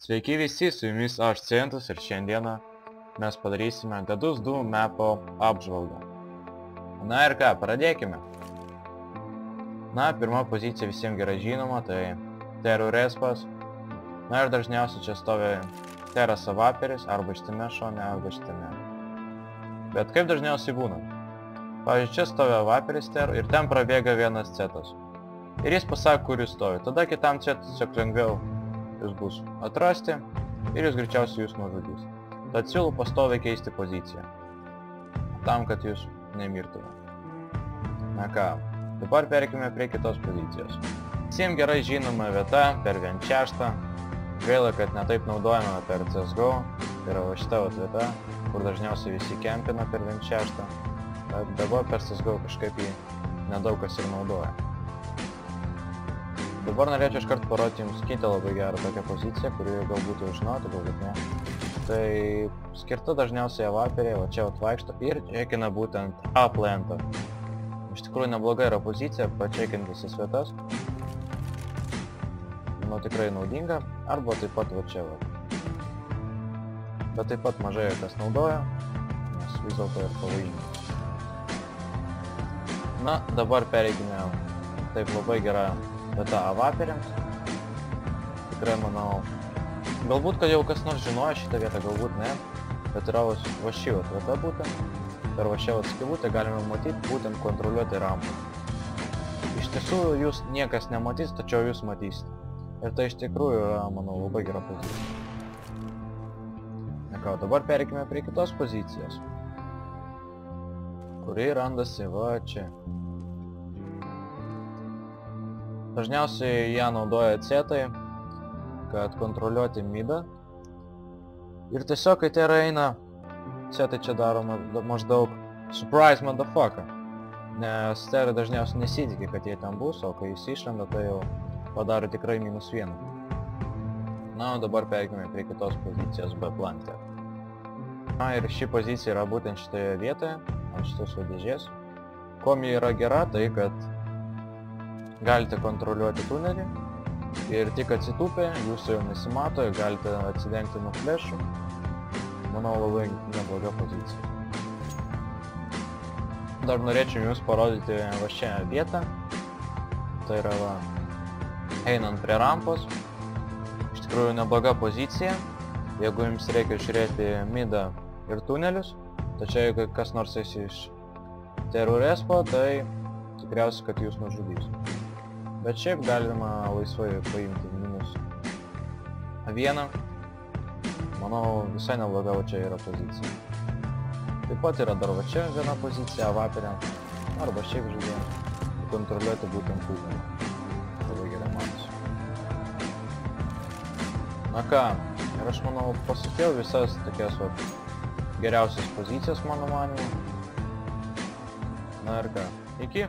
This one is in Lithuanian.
Sveiki visi, su jumis aš Centus ir šiandieną mes padarysime Gadus 2 mapo apžvalgą. Na ir ką, pradėkime. Na, pirma pozicija visiems gerai žinoma, tai Terų respas. Na ir dažniausiai čia stovi Teras avaperis, arba šitame šone, arba šitame. Bet kaip dažniausiai būna? Pavyzdžiui, čia stovi avaperis Terų ir ten prabėga vienas cetas. Ir jis pasako, kur jūs stovi. Tada kitam cetui tiesiog lengviau jūs bus atrasti ir jūs greičiausiai jūs nužudys. Tad siūlau pastoviai keisti poziciją, tam, kad jūs nemirtume. Na ką, dabar perkime prie kitos pozicijos. Visiems gerai žinoma vieta per 1.6. Gaila, kad netaip naudojame per CSGO. Tai yra šita vieta, kur dažniausiai visi kempina per 1.6. Bet dabar per CSGO kažkaip jį nedaug kas ir naudoja. Dabar norėčiau iškart parodyti jums kitą labai gerą tokią poziciją, kurį galbūt jau žinote, galbūt ne. Tai skirta dažniausiai avaperiai, o čia vaikšto ir čekina būtent A-plantą. Iš tikrųjų nebloga yra pozicija, pačekint visas vietas. Manau tikrai naudinga, arba taip pat va čia va. Bet taip pat mažai kas naudoja, nes vis dėlto ir pavojinga. Na, dabar pereikime taip labai gerą vieta avaperiams. Tikrai manau, galbūt kad jau kas nors žinojo šitą vietą, galbūt ne, bet yra va ši vieta būtent. Per va šią skylutę galime matyti būtent kontroliuoti rampą. Iš tiesų jūs niekas nematys, tačiau jūs matysite. Ir tai iš tikrųjų yra, manau, labai gera pozicija. Na ką, dabar pereikime prie kitos pozicijos, kuri randasi va čia. Dažniausiai ją naudoja cetai, kad kontroliuoti midą. Ir tiesiog, kai Tera eina, cetai čia daro maždaug surprise motherfucker. Nes Tera dažniausiai nesitikė, kad jie ten bus, o kai jis išlenda, tai jau padaro tikrai -1. Na, o dabar pereikime prie kitos pozicijos B-plante. Na ir ši pozicija yra būtent šitoje vietoje, ant šitos dėžės. Kuom ji yra gera, tai kad galite kontroliuoti tunelį ir tik atsitūpę, jūsų jau nesimato, galite atsidengti nuo flešų. Manau, labai nebloga pozicija. Dar norėčiau jums parodyti va šią vietą. Tai yra va, einant prie rampos. Iš tikrųjų nebloga pozicija, jeigu jums reikia žiūrėti midą ir tunelius. Tačiau jeigu kas nors esi iš Terų respo, tai tikriausiai, kad jūs nužudys. Bet šiaip galima laisvai paimti -1. Manau, visai nebloga va čia yra pozicija. Taip pat yra dar va čia viena pozicija avaperiam, arba šiaip žaidėjams kontroliuoti būtent tunelį. Labai gerai matosi. Na ką, ir aš manau pasakiau visas tokias va geriausias pozicijas mano manymu. Na ir ką, iki!